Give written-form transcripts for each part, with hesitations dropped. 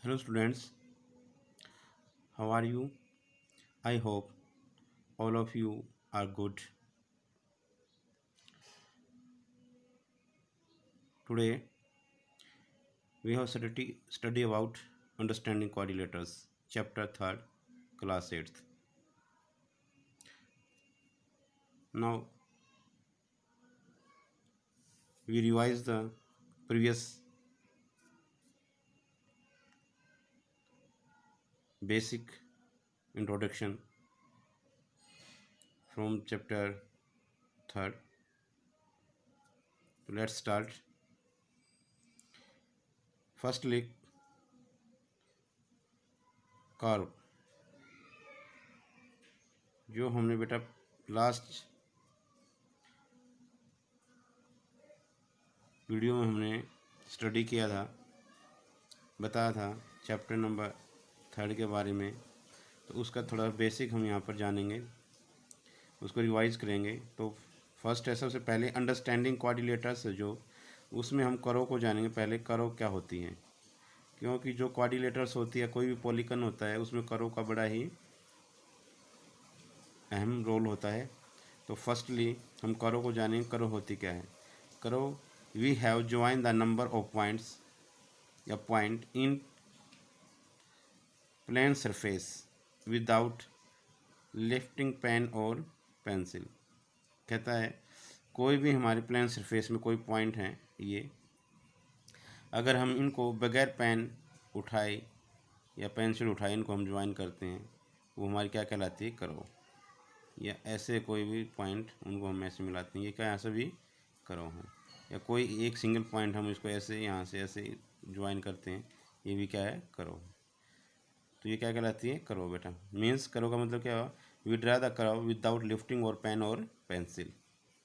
Hello students, how are you? I hope all of you are good. Today we have study about understanding quadrilaters, chapter 3rd, class 8th. Now we revise the previous basic introduction from chapter 3rd. Let's start. Firstly, curve जो हमने बेटा last video में हमने study किया था, बताया था chapter number 3rd के बारे में, तो उसका थोड़ा बेसिक हम यहाँ पर जानेंगे, उसको रिवाइज करेंगे। तो फर्स्ट है सबसे पहले अंडरस्टैंडिंग क्वाड्रिलेटर्स, जो उसमें हम करो को जानेंगे। पहले करो क्या होती हैं, क्योंकि जो क्वाड्रिलेटर्स होती है, कोई भी पॉलीगन होता है, उसमें करो का बड़ा ही अहम रोल होता है। तो फर्स्टली हम करो को जानेंगे, करो होती क्या है। करो we have join the number of points या point in plane surface without lifting pen और पेंसिल। कहता है कोई भी हमारे प्लेन सरफेस में कोई पॉइंट हैं, ये अगर हम इनको बगैर पेन उठाए या पेंसिल उठाए इनको हम ज्वाइन करते हैं, वो हमारी क्या कहलाती है, करो। या ऐसे कोई भी पॉइंट उनको हम ऐसे मिलाते हैं, ये क्या ऐसे भी करो हैं। या कोई एक सिंगल पॉइंट हम इसको ऐसे यहाँ से ऐसे ज्वाइन करते हैं, ये भी क्या है, करो। तो ये क्या कहलाती है, करो बेटा। मीन्स करो का मतलब क्या हुआ, वी ड्रा द करो विदाउट लिफ्टिंग और पेन और पेंसिल।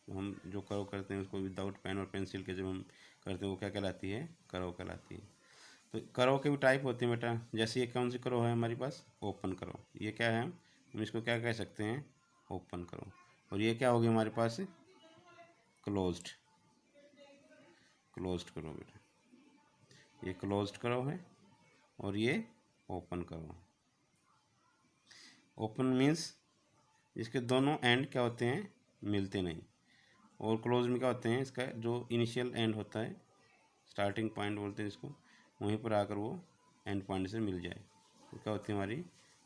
तो हम जो करो करते हैं उसको विदाउट पेन और पेंसिल के जब हम करते हैं, वो क्या कहलाती है, करो कहलाती है। तो करो के भी टाइप होते हैं बेटा। जैसे ये कौन सी करो है हमारे पास, ओपन करो। ये क्या है, हम इसको क्या कह सकते हैं, ओपन करो। और ये क्या होगी हमारे पास, क्लोज्ड। क्लोज्ड करो बेटा, ये क्लोज्ड करो है और ये ओपन करो। ओपन मीन्स इसके दोनों एंड क्या होते हैं, मिलते नहीं। और क्लोज में क्या होते हैं, इसका जो इनिशियल एंड होता है, स्टार्टिंग पॉइंट बोलते हैं इसको, वहीं पर आकर वो एंड पॉइंट से मिल जाए, तो क्या होती है, हमारी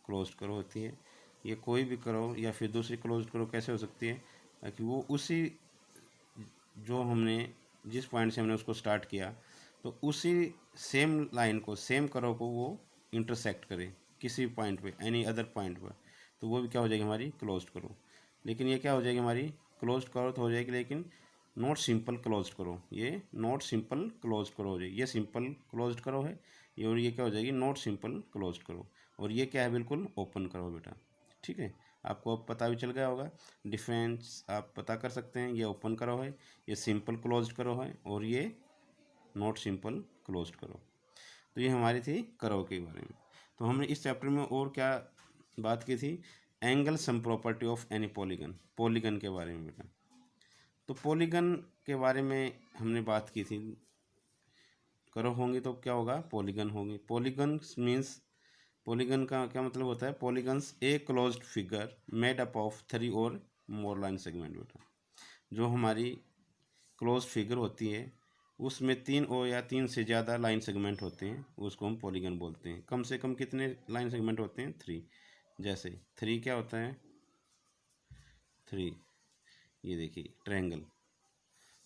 क्लोज करो होती है। ये कोई भी करो या फिर दूसरी क्लोज करो कैसे हो सकती है, ताकि वो उसी जो हमने जिस पॉइंट से हमने उसको स्टार्ट किया, तो उसी सेम लाइन को, सेम करो को वो इंटरसेक्ट करे किसी पॉइंट पे, एनी अदर पॉइंट पर, तो वो भी क्या हो जाएगी, हमारी क्लोज्ड करो। लेकिन ये क्या हो जाएगी, हमारी क्लोज्ड करो तो हो जाएगी, लेकिन नॉट सिंपल क्लोज्ड करो। ये नॉट सिंपल क्लोज्ड करो हो जाएगी, ये सिंपल क्लोज्ड करो है ये, और ये क्या हो जाएगी, नॉट सिंपल क्लोज्ड करो। और ये क्या है, बिल्कुल ओपन करो बेटा। ठीक है, आपको अब पता भी चल गया होगा, डिफरेंस आप पता कर सकते हैं। ये ओपन करो है, ये सिंपल क्लोज्ड करो है, और ये नॉट सिंपल क्लोज्ड करो। तो ये हमारी थी करो के बारे में। तो हमने इस चैप्टर में और क्या बात की थी, angle sum property of any polygon, polygon के बारे में बेटा। तो पॉलीगन के बारे में हमने बात की थी, करो होंगी तो क्या होगा, पॉलीगन होंगी। पॉलीगन्स मीन्स, पॉलीगन का क्या मतलब होता है, polygons a closed figure made up of 3 और मोर लाइन सेगमेंट बेटा। जो हमारी क्लोज्ड फिगर होती है, उसमें 3 और या 3 से ज़्यादा लाइन सेगमेंट होते हैं, उसको हम पॉलीगन बोलते हैं। कम से कम कितने लाइन सेगमेंट होते हैं, 3। जैसे 3 क्या होता है, 3 ये देखिए ट्रायंगल।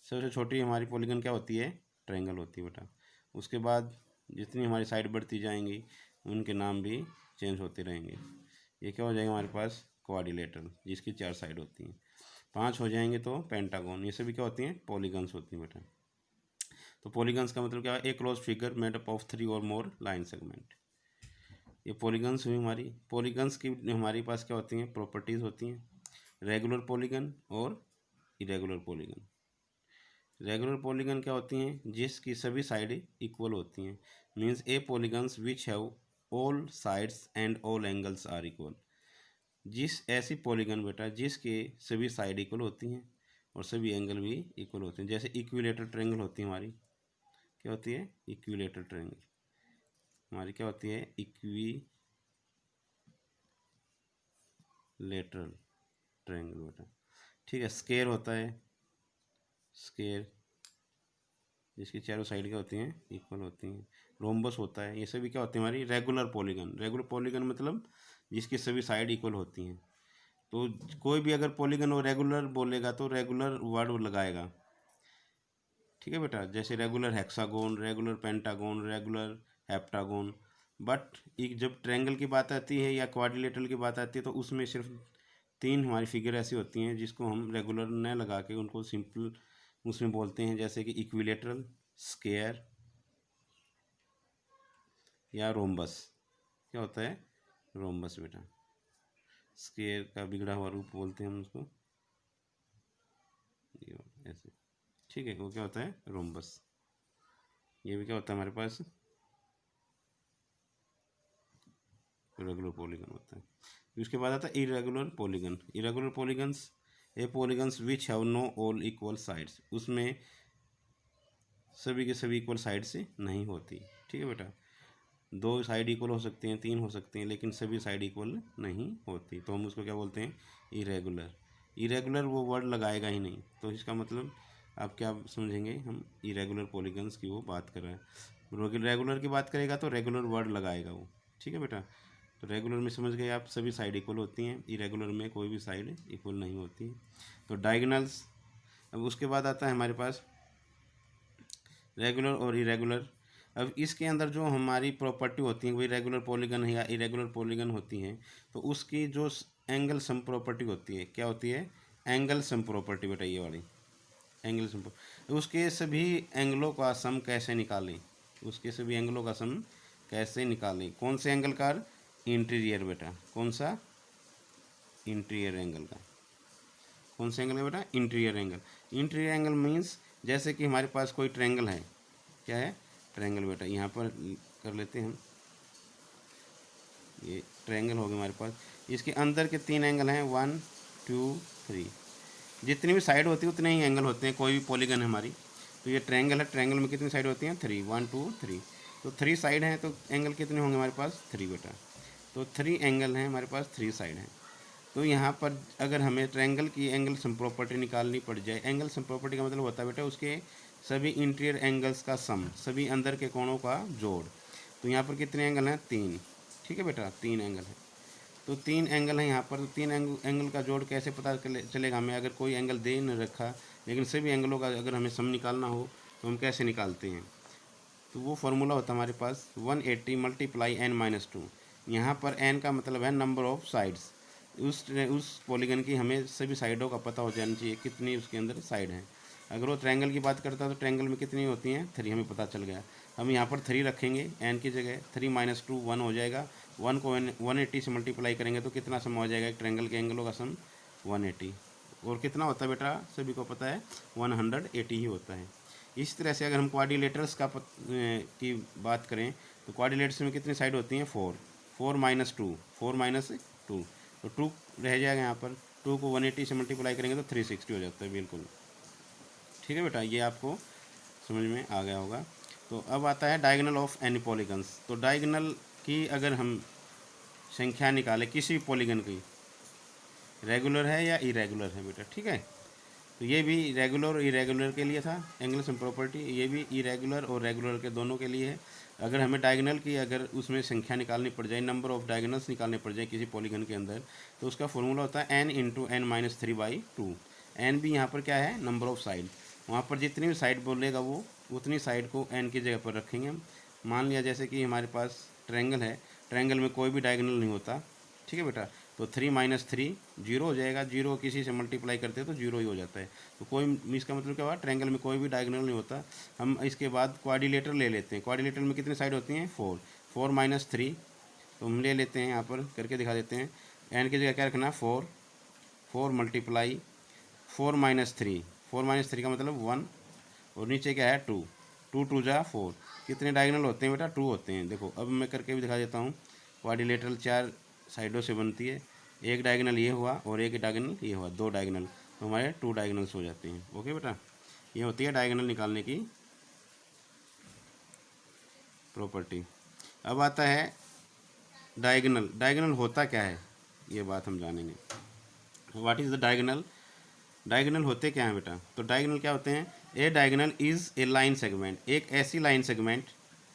सबसे छोटी हमारी पॉलीगन क्या होती है, ट्रायंगल होती है बेटा। उसके बाद जितनी हमारी साइड बढ़ती जाएंगी, उनके नाम भी चेंज होते रहेंगे। ये क्या हो जाएगा हमारे पास, क्वाड्रिलेटरल, जिसकी 4 साइड होती हैं। 5 हो जाएंगे तो पेंटागन। ये सभी क्या होती हैं, पॉलीगन्स होती हैं बेटा। तो पॉलीगन्स का मतलब क्या है, a close figure made up of 3 और मोर लाइन सेगमेंट। ये पॉलीगन्स हुई हमारी। पॉलीगन्स की हमारे पास क्या होती हैं, प्रॉपर्टीज़ होती हैं, रेगुलर पॉलीगन और इरेगुलर पॉलीगन। रेगुलर पॉलीगन क्या होती हैं, जिसकी सभी साइड इक्वल होती हैं। Means a polygons which have all sides and all angles are equal. जिस ऐसी पॉलीगन बेटा जिसके सभी साइड इक्वल होती हैं और सभी एंगल भी इक्वल होते हैं। जैसे इक्विलेटर ट्रायंगल होती है हमारी, क्या होती है, इक्विलेटर ट्रायंगल। हमारी क्या होती है, इक्विलेटरल ट्रायंगल बेटा। ठीक है, स्क्वायर होता है, स्क्वायर जिसकी चारों साइड क्या होती हैं, इक्वल होती हैं। रोम्बस होता है, ये सभी क्या होते हैं हमारी रेगुलर पॉलीगन। रेगुलर पॉलीगन मतलब जिसकी सभी साइड इक्वल होती हैं। तो कोई भी अगर पॉलीगन वो रेगुलर बोलेगा तो रेगुलर वर्ड लगाएगा। ठीक है बेटा, जैसे regular hexagon, regular pentagon, regular heptagon. But एक जब ट्रायंगल की बात आती है या क्वाड्रिलेटरल की बात आती है तो उसमें सिर्फ 3 हमारी फिगर ऐसी होती हैं जिसको हम रेगुलर न लगा के उनको सिंपल उसमें बोलते हैं, जैसे कि इक्विलेटरल, स्क्वायर या रोम्बस। क्या होता है, रोम्बस बेटा। स्क्वायर का बिगड़ा हुआ रूप बोलते हैं हम उसको, ये ऐसे। ठीक है, वो क्या होता है, रोम्बस। ये भी क्या होता है हमारे पास, रेगुलर पॉलीगन होता है। उसके बाद आता है irregular polygon. Irregular polygons A polygons which have know all equal sides. उसमें सभी के सभी इक्वल साइड से नहीं होती। ठीक है बेटा, 2 साइड इक्वल हो सकते हैं, 3 हो सकते हैं, लेकिन सभी साइड इक्वल नहीं होती, तो हम उसको क्या बोलते हैं, इरेगुलर। इरेगुलर वो वर्ड लगाएगा ही नहीं, तो इसका मतलब आप क्या समझेंगे, हम इरेगुलर पॉलीगन्स की वो बात कर रहे हैं। रेगुलर की बात करेगा तो रेगुलर वर्ड लगाएगा वो। ठीक है बेटा, तो रेगुलर में समझ गए आप, सभी साइड इक्वल होती हैं, इरेगुलर में कोई भी साइड इक्वल नहीं होती। तो डायगोनल्स। अब उसके बाद आता है हमारे पास रेगुलर और इरेगुलर। अब इसके अंदर जो हमारी प्रॉपर्टी होती है वही रेगुलर पॉलीगन है या इरेगुलर पॉलीगन होती हैं, तो उसकी जो एंगल सम प्रॉपर्टी होती है, क्या होती है, एंगल सम प्रॉपर्टी बेटा, ये वाली एंगल सम। उसके सभी एंगलों का सम कैसे निकालें, उसके सभी एंगलों का सम कैसे निकालें, कौन से एंगल का, इंटीरियर बेटा, कौन सा, इंटीरियर एंगल का। कौन सा एंगल है बेटा, interior angle. Interior angle means जैसे कि हमारे पास कोई ट्रायंगल है, क्या है, ट्रायंगल बेटा, यहाँ पर कर लेते हैं हम, ये ट्रायंगल हो गया हमारे पास। इसके अंदर के 3 एंगल हैं, 1 2 3। जितनी भी साइड होती है उतने ही एंगल होते हैं, कोई भी पॉलीगन है हमारी। तो ये ट्रायंगल है, ट्रायंगल में कितनी साइड होती हैं, 3, 1 2 3। तो 3 साइड हैं तो एंगल कितने होंगे हमारे पास, 3 बेटा। तो 3 एंगल हैं हमारे पास, 3 साइड हैं। तो यहाँ पर अगर हमें ट्रायंगल की एंगल सम प्रॉपर्टी निकालनी पड़ जाए, एंगल सम प्रॉपर्टी का मतलब होता है बेटा उसके सभी इंटीरियर एंगल्स का सम, सभी अंदर के कोणों का जोड़। तो यहाँ पर कितने एंगल हैं, 3। ठीक है बेटा, 3 एंगल है। तो 3 एंगल हैं यहाँ पर, तो 3 एंगल का जोड़ कैसे पता चलेगा हमें, अगर कोई एंगल दे न रखा लेकिन सभी एंगलों का अगर हमें सम निकालना हो तो हम कैसे निकालते हैं। तो वो फार्मूला होता है हमारे पास 180 मल्टीप्लाई n-2। यहाँ पर n का मतलब है नंबर ऑफ साइड्स। उस पॉलीगन की हमें सभी साइडों का पता हो जाना चाहिए, कितनी उसके अंदर साइड हैं। अगर वो ट्रायंगल की बात करता है तो ट्रायंगल में कितनी होती हैं, 3, हमें पता चल गया। हम यहाँ पर 3 रखेंगे n की जगह, 3 - 2 1 हो जाएगा। 1 को 180 से मल्टीप्लाई करेंगे तो कितना सम हो जाएगा, एक ट्रायंगल के एंगलों का सम 180। और कितना होता है बेटा, सभी को पता है 180 ही होता है। इस तरह से अगर हम क्वाड्रिलेटरल्स की बात करें तो क्वाड्रिलेटर्स में कितनी साइड होती हैं, 4, 4 - 2, तो 2 रह जाएगा यहाँ पर। 2 को 180 से मल्टीप्लाई करेंगे तो 360 हो जाता है, बिल्कुल। ठीक है बेटा, ये आपको समझ में आ गया होगा। तो अब आता है डायगोनल ऑफ एनी पॉलीगन्स। तो डायगोनल की अगर हम संख्या निकालें किसी भी पॉलीगन की, रेगुलर है या इरेगुलर है बेटा, ठीक है। तो ये भी रेगुलर और इरेगुलर के लिए था एंगल सम प्रॉपर्टी, ये भी इरेगुलर और रेगुलर के दोनों के लिए है। अगर हमें डायगोनल की अगर उसमें संख्या निकालनी पड़ जाए, नंबर ऑफ डायगोनल्स निकालने पड़ जाए किसी पॉलीगन के अंदर, तो उसका फॉर्मूला होता है n × n-3/2। n भी यहाँ पर क्या है, नंबर ऑफ साइड। वहाँ पर जितनी भी साइड बोलेगा वो उतनी साइड को n की जगह पर रखेंगे हम। मान लिया जैसे कि हमारे पास ट्रायंगल है, ट्रायंगल में कोई भी डायगोनल नहीं होता, ठीक है बेटा। तो 3 - 3 जीरो हो जाएगा, जीरो किसी से मल्टीप्लाई करते हैं तो जीरो ही हो जाता है। तो कोई, इसका मतलब क्या हुआ, ट्रायंगल में कोई भी डायगोनल नहीं होता। हम इसके बाद क्वाड्रिलेटर ले लेते हैं। क्वाड्रिलेटर में कितनी साइड होती हैं, 4, 4 - 3। तो हम ले लेते हैं, यहाँ पर करके दिखा देते हैं। एन की जगह क्या रखना, 4, 4 मल्टीप्लाई 4 - 3, 4 - 3 का मतलब 1, और नीचे क्या है, 2, 2 2 जा 4। कितने डायगोनल होते हैं बेटा, 2 होते हैं। देखो अब मैं करके भी दिखा देता हूँ। क्वाड्रिलेटरल 4 साइडों से बनती है, एक डायगोनल ये हुआ और एक डायगोनल ये हुआ, 2 डायगोनल, तो हमारे 2 डायगोनल्स हो जाते हैं। ओके बेटा, ये होती है डायगोनल निकालने की प्रॉपर्टी। अब आता है डायगोनल। डायगोनल होता क्या है ये बात हम जानेंगे। What is the diagonal. Diagonal होते क्या हैं बेटा। तो डायगोनल क्या होते हैं। A diagonal is a line segment, एक ऐसी लाइन सेगमेंट,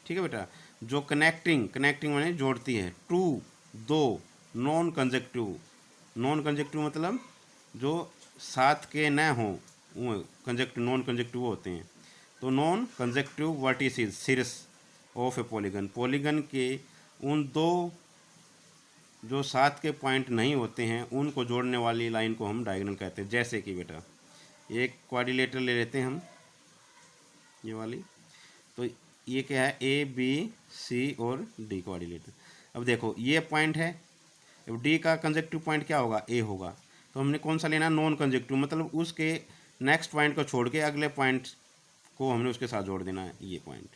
ठीक है बेटा, जो कनेक्टिंग, कनेक्टिंग माने जोड़ती है, टू, दो नॉन कंजेक्टिव। नॉन कंजेक्टिव मतलब जो साथ के न हों, वो कंजेक्टिव, नॉन कंजेक्टिव होते हैं। तो नॉन कंजेक्टिव वर्टिसेस सिरस ऑफ ए पॉलीगन, पॉलीगन के उन दो जो साथ के पॉइंट नहीं होते हैं उनको जोड़ने वाली लाइन को हम डायगोनल कहते हैं। जैसे कि बेटा एक क्वाड्रिलेटरल ले लेते हैं हम, ये वाली, तो ये क्या है, ए बी सी और डी क्वाड्रिलेटरल। अब देखो ये पॉइंट है, अब डी का कंजेक्टिव पॉइंट क्या होगा, ए होगा। तो हमने कौन सा लेना, नॉन कंजेक्टिव, मतलब उसके नेक्स्ट पॉइंट को छोड़ के अगले पॉइंट को हमने उसके साथ जोड़ देना है। ये पॉइंट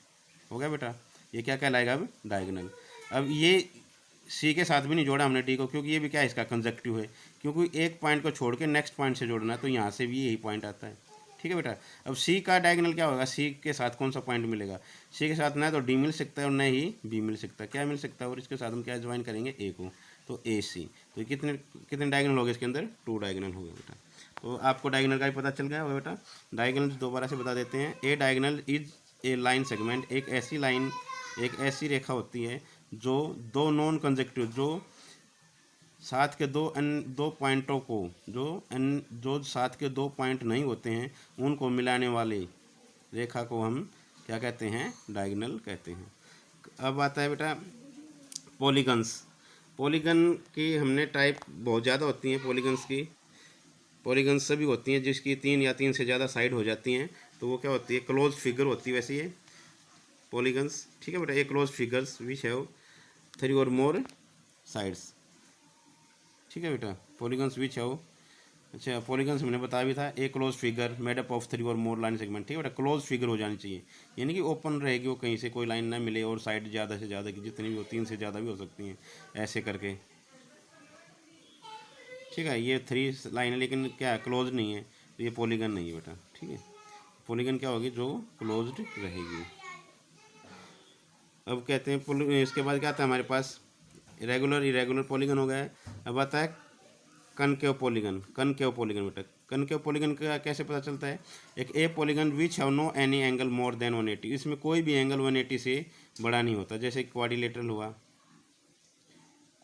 हो गया बेटा, ये क्या कहलाएगा अब, डायगोनल। अब ये सी के साथ भी नहीं जोड़ा हमने डी को, क्योंकि ये भी क्या है, इसका कंजेक्टिव है, क्योंकि एक पॉइंट को छोड़ के नेक्स्ट पॉइंट से जोड़ना है, तो यहाँ से भी यही पॉइंट आता है। ठीक है बेटा। अब सी का डायगोनल क्या होगा, सी के साथ कौन सा पॉइंट मिलेगा, सी के साथ ना तो डी मिल सकता है और न ही बी मिल सकता है, क्या मिल सकता है, और इसके साथ हम क्या ज्वाइन करेंगे, ए को, तो ए सी। तो कितने कितने डायगोनल हो गए इसके अंदर, 2 डायगोनल हो गए बेटा। तो आपको डायगोनल का ही पता चल गया होगा बेटा। डायगोनल दोबारा से बता देते हैं। A diagonal is a line segment, एक ऐसी लाइन, एक ऐसी रेखा होती है जो दो नॉन कंजेक्टिव, जो साथ के दो पॉइंटों को, जो साथ के दो पॉइंट नहीं होते हैं उनको मिलाने वाली रेखा को हम क्या कहते हैं, डायगोनल कहते हैं। अब आता है बेटा पॉलीगन्स। पॉलीगन की हमने टाइप बहुत ज़्यादा होती हैं पॉलीगन्स की। पॉलीगन्स सभी होती हैं जिसकी 3 या 3 से ज़्यादा साइड हो जाती हैं, तो वो क्या होती है, क्लोज फिगर होती है वैसे ये पॉलीगन्स। ठीक है बेटा, ये क्लोज फिगर्स विच हैव 3 और मोर साइड्स। ठीक है बेटा, पॉलीगन्स विच हैव, अच्छा पॉलीगन्स मैंने बताया भी था, a close figure made up of 3 और मोर लाइन सेगमेंट। ठीक है बेटा, क्लोज फिगर हो जानी चाहिए, यानी कि ओपन रहेगी, वो कहीं से कोई लाइन ना मिले, और साइड ज़्यादा से ज़्यादा की जितनी भी हो, 3 से ज़्यादा भी हो सकती हैं ऐसे करके। ठीक है, ये 3 लाइन है लेकिन क्या है, क्लोज नहीं है, तो ये पॉलीगन नहीं है बेटा। ठीक है, पॉलीगन क्या होगी, जो क्लोज्ड रहेगी। अब कहते हैं इसके बाद क्या आता है हमारे पास, रेगुलर इरेगुलर पॉलीगन हो गया है। अब आता है कनकेव पॉलीगन। कनकेव पॉलीगन बेटा, कनकेव पॉलीगन का कैसे पता चलता है, एक a polygon which have no any angle more than 180, इसमें कोई भी एंगल 180 से बड़ा नहीं होता। जैसे क्वाड्रिलेटरल हुआ,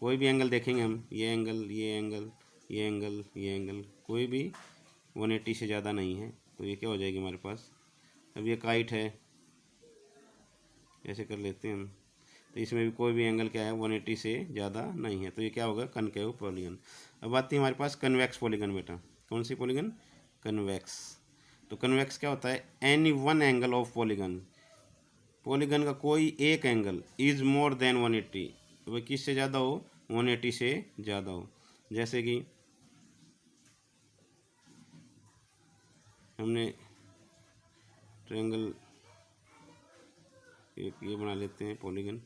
कोई भी एंगल देखेंगे हम, ये एंगल, ये एंगल, ये एंगल, ये एंगल, कोई भी 180 से ज़्यादा नहीं है, तो ये क्या हो जाएगी हमारे पास। अब ये काइट है, ऐसे कर लेते हैं हम, तो इसमें भी कोई भी एंगल क्या है, 180 से ज़्यादा नहीं है, तो ये क्या होगा, कनकेव पॉलीगन। अब आती है हमारे पास कन्वेक्स पॉलीगन बेटा। कौन सी पॉलीगन, कन्वेक्स। तो कन्वेक्स क्या होता है, any one angle of polygon, polygon का कोई एक एंगल इज़ मोर देन 180, वह किससे ज़्यादा हो, 180 से ज़्यादा हो। जैसे कि हमने ट्रायंगल एक ये बना लेते हैं पॉलीगन,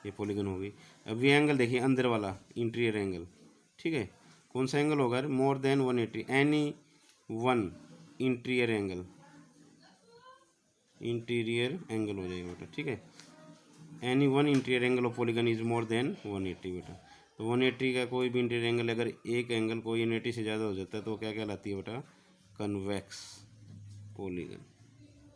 ये पॉलीगन हो गई। अब ये एंगल देखिए अंदर वाला इंटीरियर एंगल, ठीक है, कौन सा एंगल होगा, मोर than 180, any one interior angle, interior angle हो जाएगा बेटा। ठीक है, any one interior angle of polygon is more than 180 बेटा। तो 180 का कोई भी इंटीरियर एंगल, अगर एक एंगल कोई 180 से ज़्यादा हो जाता है तो क्या कहलाती है बेटा, कन्वेक्स पॉलीगन।